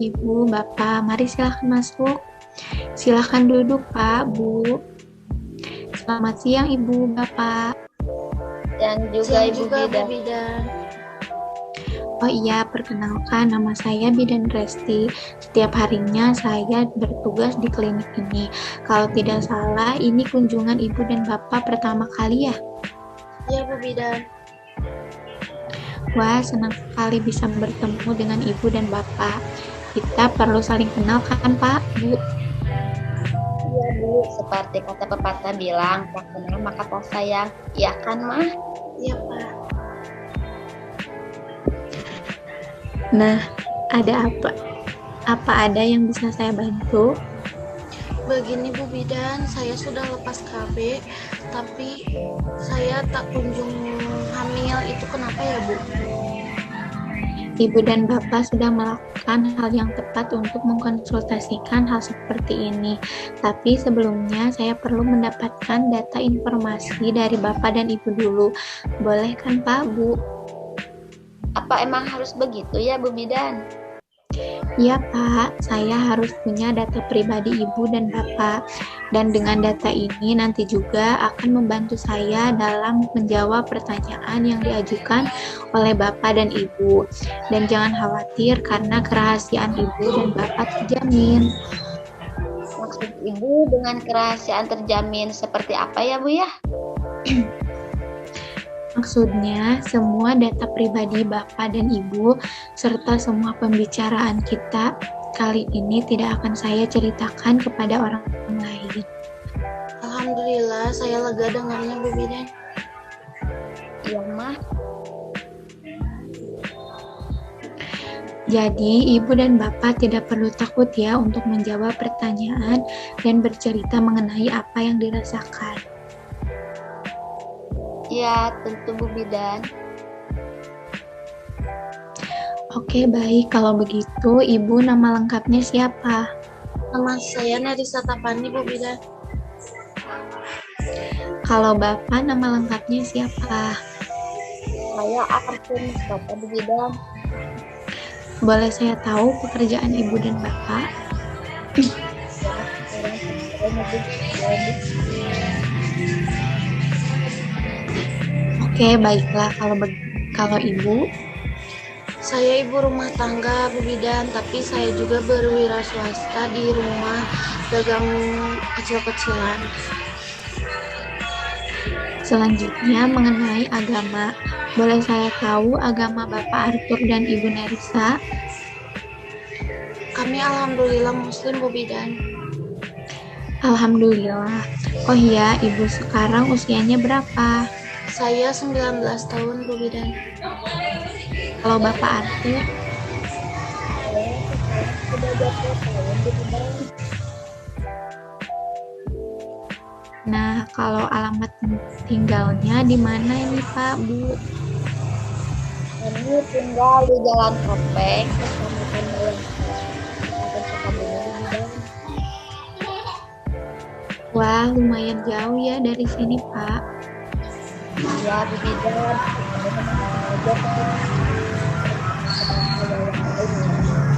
Ibu, Bapak, mari silahkan masuk. Silahkan duduk, Pak, Bu. Selamat siang, Ibu, Bapak. Dan juga Siang Ibu juga Bu Bidan. Bidan. Oh iya, perkenalkan nama saya Bidan Resti. Setiap harinya saya bertugas di klinik ini. Kalau tidak salah, ini kunjungan Ibu dan Bapak pertama kali ya? Iya Bu Bidan. Wah, senang sekali bisa bertemu dengan Ibu dan Bapak. Kita perlu saling kenal kan, Pak, Bu? Iya Bu, seperti kata pepatah bilang, tak kenal maka tak sayang. Iya kan Mah? Iya Pak. Nah, ada apa? Apa ada yang bisa saya bantu? Begini Bu Bidan, saya sudah lepas KB, tapi saya tak kunjung hamil. Itu kenapa ya Bu? Ibu dan Bapak sudah melakukan hal yang tepat untuk mengkonsultasikan hal seperti ini. Tapi sebelumnya saya perlu mendapatkan data informasi dari Bapak dan Ibu dulu. Boleh kan Pak, Bu? Apa emang harus begitu ya Bu Bidan? Iya Pak, saya harus punya data pribadi Ibu dan Bapak. Dan dengan data ini nanti juga akan membantu saya dalam menjawab pertanyaan yang diajukan oleh Bapak dan Ibu. Dan jangan khawatir karena kerahasiaan Ibu dan Bapak terjamin. Maksud Ibu dengan kerahasiaan terjamin seperti apa ya Bu ya? Maksudnya, semua data pribadi Bapak dan Ibu, serta semua pembicaraan kita kali ini tidak akan saya ceritakan kepada orang lain. Alhamdulillah, saya lega dengarnya Bu Bidan. Iya Mah. Jadi, Ibu dan Bapak tidak perlu takut ya untuk menjawab pertanyaan dan bercerita mengenai apa yang dirasakan. Iya, tentu Bu Bidan. Oke, baik. Kalau begitu, Ibu nama lengkapnya siapa? Nama saya Narisa Tapani Bu Bidan. Kalau Bapak nama lengkapnya siapa? Saya Arfin Bapak Bu Bidan. Boleh saya tahu pekerjaan Ibu dan Bapak? Oke, baiklah. Kalau Ibu, Saya ibu rumah tangga Bu Bidan, tapi saya juga berwira swasta di rumah dagang kecil-kecilan. selanjutnya mengenai agama. Boleh saya tahu agama Bapak Arthur dan Ibu Nerissa? Kami alhamdulillah muslim Bu Bidan. Alhamdulillah. Oh iya, Ibu sekarang usianya berapa? Saya 19 tahun Bu Bidan. Kalau Bapak Arthur, Sudah 20 tahun Bu Bidan. nah kalau alamat tinggalnya di mana ini Pak, Bu? Kami tinggal di Jalan Kopeng, Kecamatan Bayangkara, Kabupaten Sukabumi, Bu Bidan. Wah, lumayan jauh ya dari sini Pak. Iya Bu Bidan.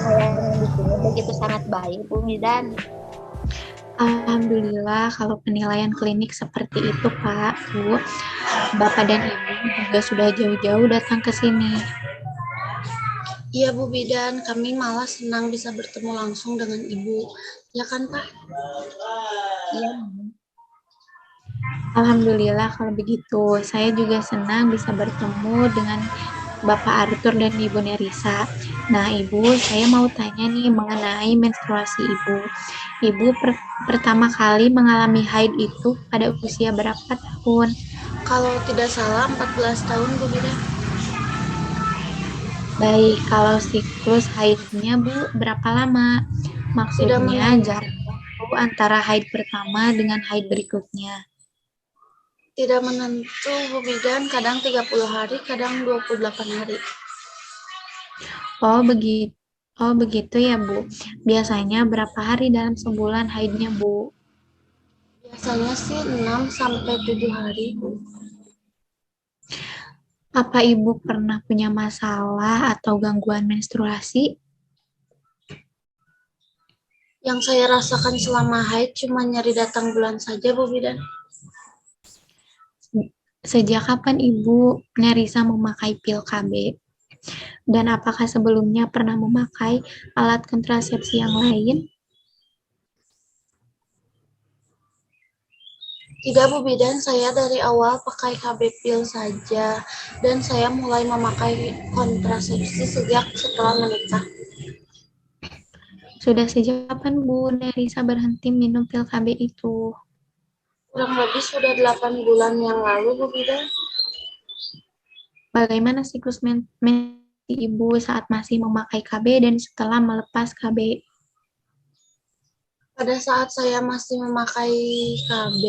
Pelayanan di sini begitu sangat baik Bu Bidan. Alhamdulillah kalau penilaian klinik seperti itu Pak, Bu. Bapak dan Ibu juga sudah jauh-jauh datang ke sini. Iya Bu Bidan, kami malah senang bisa bertemu langsung dengan Ibu. Ya kan Pak? Iya. Alhamdulillah kalau begitu. Saya juga senang bisa bertemu dengan Bapak Arthur dan Ibu Nerissa. Nah, Ibu, saya mau tanya nih mengenai menstruasi Ibu. Ibu pertama kali mengalami haid itu pada usia berapa tahun? Kalau tidak salah 14 tahun Bu Bidan. Baik, kalau siklus haidnya Bu berapa lama? Maksudnya jarak waktu antara haid pertama dengan haid berikutnya. Tidak menentu Bu Bidan, kadang 30 hari, kadang 28 hari. Oh, begitu. Oh, begitu ya, Bu. Biasanya berapa hari dalam sebulan haidnya, Bu? Biasanya sih 6 sampai 7 hari Bu. Apa Ibu pernah punya masalah atau gangguan menstruasi? Yang saya rasakan selama haid cuma nyeri datang bulan saja, Bu Bidan. Sejak kapan Ibu Nerisa memakai pil KB? Dan apakah sebelumnya pernah memakai alat kontrasepsi yang lain? Tidak, Bu Bidan, saya dari awal pakai KB pil saja. Dan saya mulai memakai kontrasepsi sejak setelah menikah. Sudah sejak kapan Bu Nerisa berhenti minum pil KB itu? Kurang lebih sudah 8 bulan yang lalu, Bu Bidan. Bagaimana siklus menstruasi Ibu saat masih memakai KB dan setelah melepas KB? Pada saat saya masih memakai KB,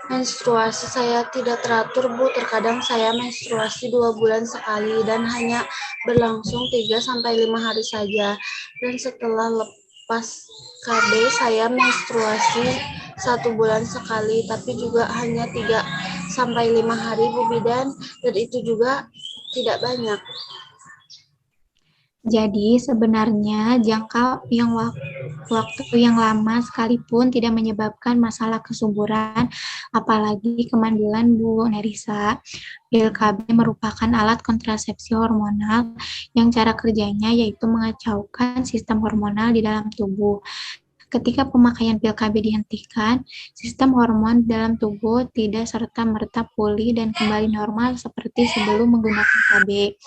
menstruasi saya tidak teratur, Bu. Terkadang saya menstruasi 2 bulan sekali dan hanya berlangsung 3-5 hari saja. Dan setelah lepas KB, saya menstruasi 1 bulan sekali, tapi juga hanya 3-5 hari, Bu Bidan, dan itu juga tidak banyak. Jadi sebenarnya jangka yang waktu yang lama sekalipun tidak menyebabkan masalah kesuburan, apalagi kemandulan Bu Nerisa. Pil KB merupakan alat kontrasepsi hormonal yang cara kerjanya yaitu mengacaukan sistem hormonal di dalam tubuh. Ketika pemakaian pil KB dihentikan, sistem hormon dalam tubuh tidak serta-merta pulih dan kembali normal seperti sebelum menggunakan KB.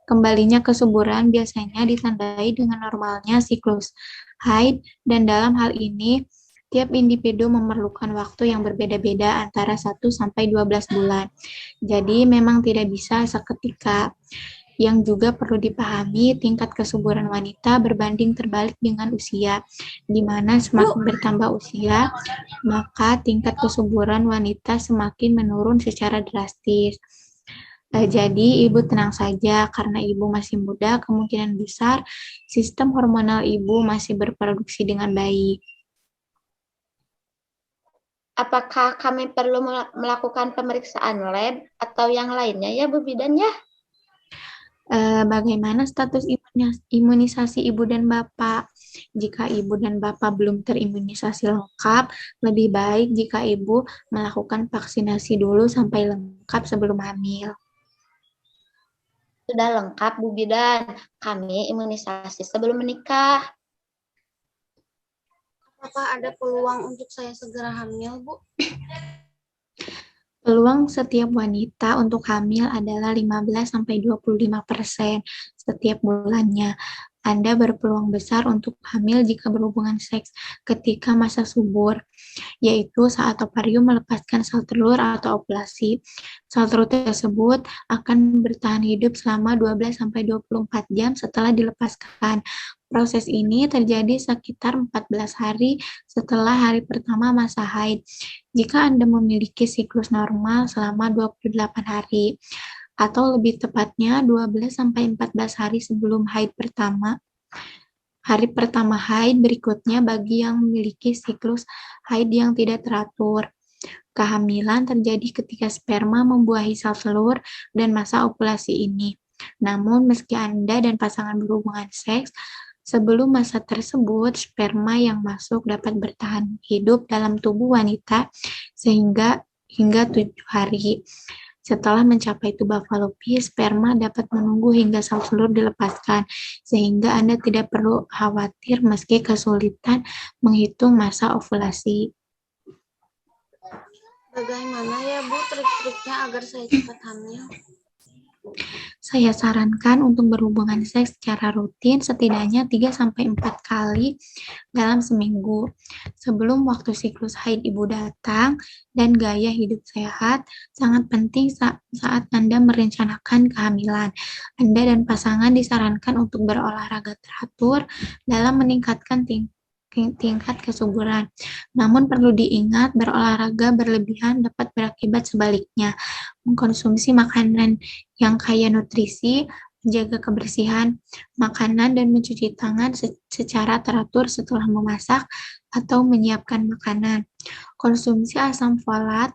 Kembalinya kesuburan biasanya ditandai dengan normalnya siklus haid, dan dalam hal ini tiap individu memerlukan waktu yang berbeda-beda antara 1-12 bulan. Jadi memang tidak bisa seketika. Yang juga perlu dipahami, tingkat kesuburan wanita berbanding terbalik dengan usia, di mana semakin bertambah usia, maka tingkat kesuburan wanita semakin menurun secara drastis. Jadi Ibu tenang saja, karena Ibu masih muda, kemungkinan besar sistem hormonal Ibu masih berproduksi dengan baik. Apakah kami perlu melakukan pemeriksaan lab atau yang lainnya ya Bu Bidan ya? Bagaimana status imunisasi Ibu dan Bapak? Jika Ibu dan Bapak belum terimunisasi lengkap, lebih baik jika Ibu melakukan vaksinasi dulu sampai lengkap sebelum hamil. Sudah lengkap Bu Bidan, kami imunisasi sebelum menikah. Apakah ada peluang untuk saya segera hamil, Bu? Peluang setiap wanita untuk hamil adalah 15-25% setiap bulannya. Anda berpeluang besar untuk hamil jika berhubungan seks ketika masa subur, yaitu saat ovarium melepaskan sel telur atau ovulasi. Sel telur tersebut akan bertahan hidup selama 12-24 jam setelah dilepaskan. Proses ini terjadi sekitar 14 hari setelah hari pertama masa haid. Jika Anda memiliki siklus normal selama 28 hari, atau lebih tepatnya 12-14 hari sebelum haid pertama. Hari pertama haid berikutnya bagi yang memiliki siklus haid yang tidak teratur. Kehamilan terjadi ketika sperma membuahi sel telur dan masa ovulasi ini. Namun meski Anda dan pasangan berhubungan seks, sebelum masa tersebut, sperma yang masuk dapat bertahan hidup dalam tubuh wanita hingga 7 hari. Setelah mencapai tuba falopi, sperma dapat menunggu hingga sel telur dilepaskan, sehingga Anda tidak perlu khawatir meski kesulitan menghitung masa ovulasi. Bagaimana ya Bu trik-triknya agar saya cepat hamil? Saya sarankan untuk berhubungan seks secara rutin setidaknya 3-4 kali dalam seminggu. Sebelum waktu siklus haid Ibu datang dan gaya hidup sehat sangat penting saat Anda merencanakan kehamilan. Anda dan pasangan disarankan untuk berolahraga teratur dalam meningkatkan tingkat kesuburan. Namun perlu diingat, berolahraga berlebihan dapat berakibat sebaliknya. Mengkonsumsi makanan yang kaya nutrisi, menjaga kebersihan makanan, dan mencuci tangan secara teratur setelah memasak atau menyiapkan makanan. Konsumsi asam folat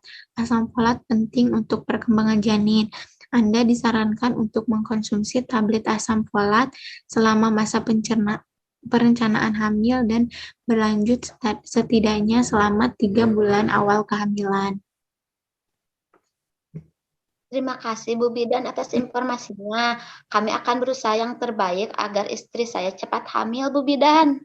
penting untuk perkembangan janin. Anda disarankan untuk mengkonsumsi tablet asam folat selama masa pencernaan perencanaan hamil dan berlanjut setidaknya selama 3 bulan awal kehamilan. Terima kasih Bu Bidan atas informasinya. Kami akan berusaha yang terbaik agar istri saya cepat hamil, Bu Bidan.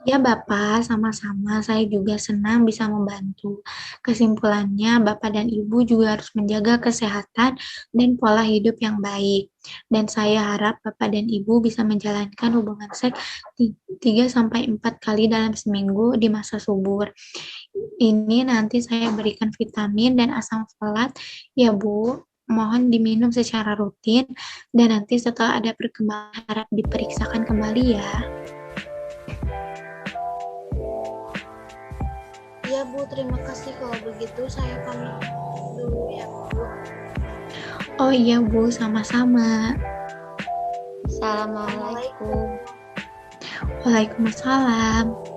Ya Bapak, sama-sama saya juga senang bisa membantu. Kesimpulannya, Bapak dan Ibu juga harus menjaga kesehatan dan pola hidup yang baik. Dan saya harap Bapak dan Ibu bisa menjalankan hubungan seks 3-4 kali dalam seminggu di masa subur. Ini nanti saya berikan vitamin dan asam folat, ya Bu. Mohon diminum secara rutin dan nanti setelah ada perkembangan harap diperiksakan kembali ya. Iya Bu, terima kasih. Kalau begitu saya pamit dulu ya Bu. Oh iya Bu, sama-sama. Assalamualaikum. Waalaikumsalam.